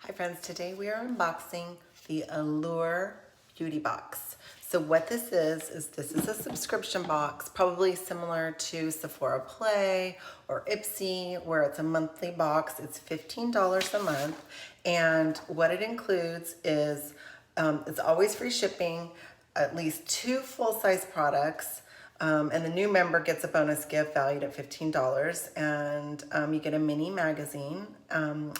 Hi friends, today we are unboxing the Allure Beauty Box. So what this is this is a subscription box, probably similar to Sephora Play or Ipsy, where it's a monthly box. It's $15 a month, and what it includes is it's always free shipping, at least 2 full-size products, and the new member gets a bonus gift valued at $15, and you get a mini magazine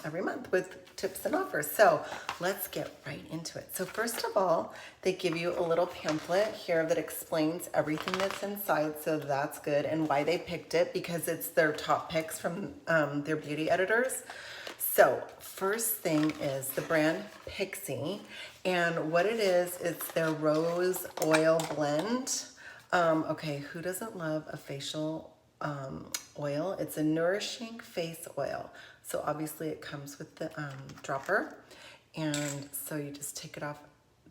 every month with tips and offers. So let's get right into it. So first of all, they give you a little pamphlet here that explains everything that's inside, so that's good, and why they picked it, because it's their top picks from their beauty editors. So first thing is the brand Pixie, and what it is, it's their rose oil blend. Okay, who doesn't love a facial oil? It's a nourishing face oil. So obviously it comes with the dropper. And so you just take it off,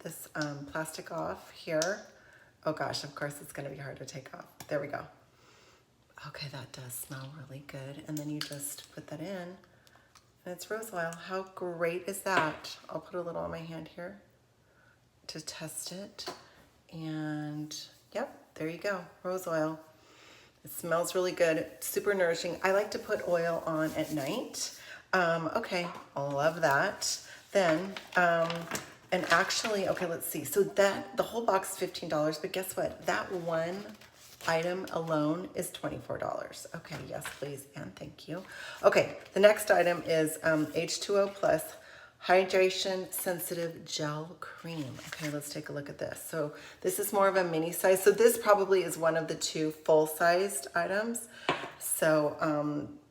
this plastic off here. Oh gosh, of course it's gonna be hard to take off. There we go. Okay, that does smell really good. And then you just put that in, and it's rose oil. How great is that? I'll put a little on my hand here to test it. And yep, there you go, rose oil. It smells really good, super nourishing. I like to put oil on at night. Okay, I love that. Then, and actually, okay, let's see. So that, the whole box is $15, but guess what? That one item alone is $24. Okay, yes, please, and thank you. Okay, the next item is H2O Plus Hydration Sensitive Gel Cream. Okay, let's take a look at this. So this is more of a mini size. So this probably is one of the 2 full-sized items. So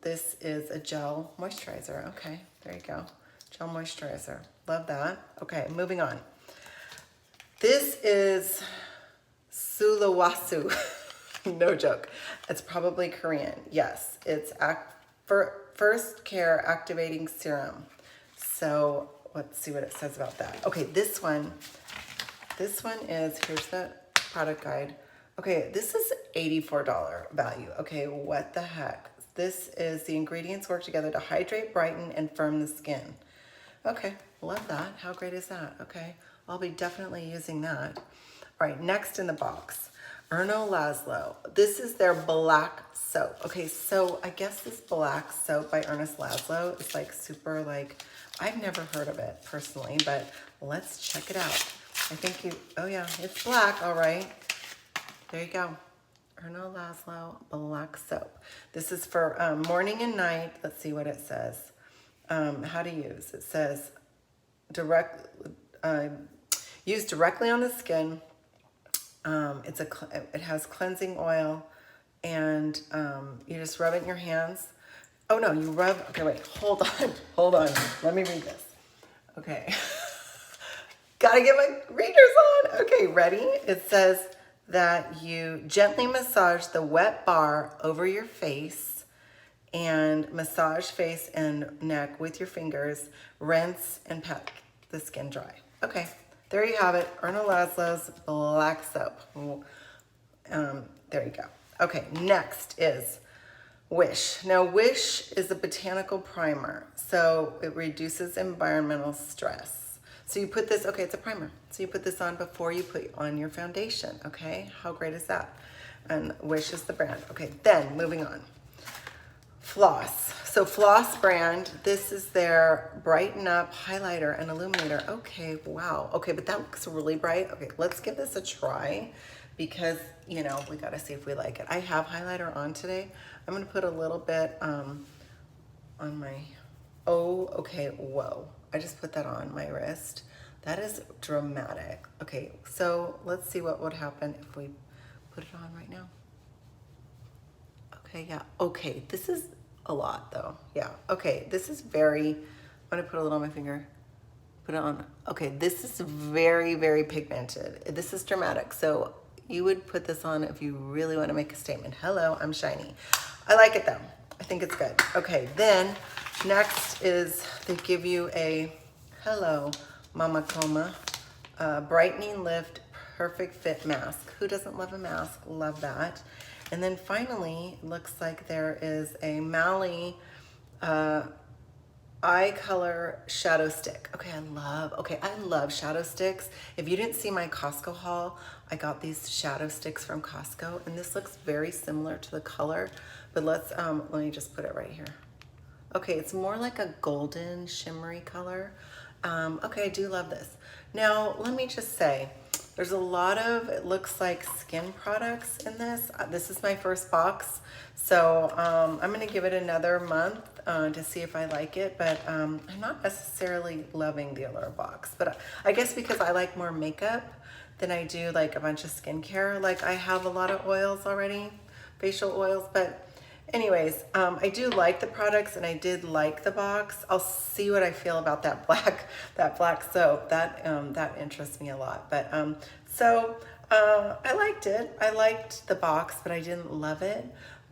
this is a gel moisturizer. Okay, there you go. Gel moisturizer. Love that. Okay, moving on. This is Sulawasu. No joke. It's probably Korean. Yes, it's First Care Activating Serum. So let's see what it says about that. Okay, this one is, here's the product guide. Okay, this is $84 value. Okay, what the heck? This is, the ingredients work together to hydrate, brighten, and firm the skin. Okay, love that. How great is that? Okay, I'll be definitely using that. All right, next in the box, Erno Laszlo. This is their black soap. Okay, so I guess this black soap by Ernest Laszlo is like super, like, I've never heard of it personally, but let's check it out. I think you, oh yeah, it's black, all right. There you go. Erno Laszlo black soap. This is for morning and night. Let's see what it says. How to use. It says use directly on the skin. It has cleansing oil, and you just rub it in your hands. Oh no, you rub, okay, wait, hold on, let me read this. Okay, gotta get my readers on. Okay, ready? It says that you gently massage the wet bar over your face, and massage face and neck with your fingers, rinse and pat the skin dry. Okay, there you have it, Erno Laszlo's black soap. There you go. Okay, next is Wish. Now, Wish is a botanical primer, so it reduces environmental stress. So you put this, okay, it's a primer. So you put this on before you put on your foundation, okay? How great is that? And Wish is the brand. Okay, then moving on. Floss. So Floss brand, this is their Brighten Up Highlighter and Illuminator. Okay, wow. Okay, but that looks really bright. Okay, let's give this a try, because, you know, we gotta see if we like it. I have highlighter on today. I'm gonna put a little bit on my, oh, okay, whoa. I just put that on my wrist. That is dramatic. Okay, so let's see what would happen if we put it on right now. Okay, yeah, okay, this is a lot though. Yeah, okay, this is very, I'm gonna put a little on my finger. Put it on. Okay, this is very, very pigmented. This is dramatic. So you would put this on if you really want to make a statement. Hello, I'm shiny. I like it though. I think it's good. Okay, then next is they give you a Hello Mama Coma Brightening Lift Perfect Fit Mask. Who doesn't love a mask? Love that. And then finally, looks like there is a Mally eye color shadow stick. Okay, I love shadow sticks. If you didn't see my Costco haul, I got these shadow sticks from Costco, and this looks very similar to the color, but let me just put it right here. Okay, it's more like a golden shimmery color. Okay, I do love this. Now, let me just say, there's a lot of, it looks like skin products in this. This is my first box, so I'm gonna give it another month to see if I like it, but I'm not necessarily loving the Allure box. But I guess because I like more makeup than I do like a bunch of skincare. Like I have a lot of oils already, facial oils, but anyways, I do like the products and I did like the box. I'll see what I feel about that black soap. That interests me a lot. But I liked it. I liked the box, but I didn't love it.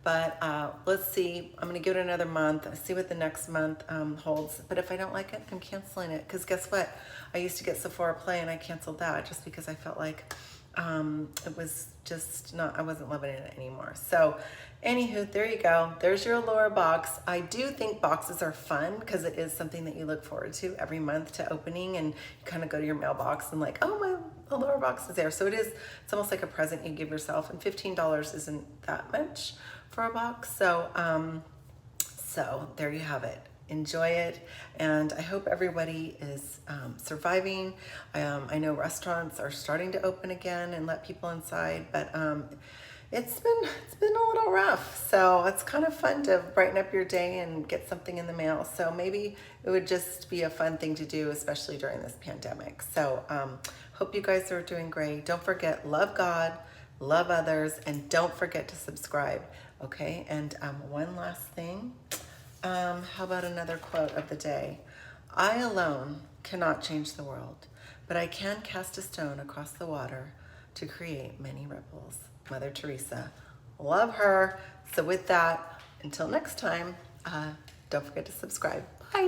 But let's see. I'm gonna give it another month. See what the next month holds. But if I don't like it, I'm canceling it. Because guess what? I used to get Sephora Play and I canceled that just because I felt like it was just not, I wasn't loving it anymore. So anywho, there you go. There's your Allure box. I do think boxes are fun because it is something that you look forward to every month to opening, and you kind of go to your mailbox and like, oh, my Allure box is there. So it's almost like a present you give yourself, and $15 isn't that much for a box. So there you have it. Enjoy it, and I hope everybody is surviving. I know restaurants are starting to open again and let people inside, but it's been a little rough. So it's kind of fun to brighten up your day and get something in the mail. So maybe it would just be a fun thing to do, especially during this pandemic. So hope you guys are doing great. Don't forget, love God, love others, and don't forget to subscribe. Okay, and one last thing. How about another quote of the day? I alone cannot change the world, but I can cast a stone across the water to create many ripples. Mother Teresa. Love her. So with that, until next time, don't forget to subscribe. Bye.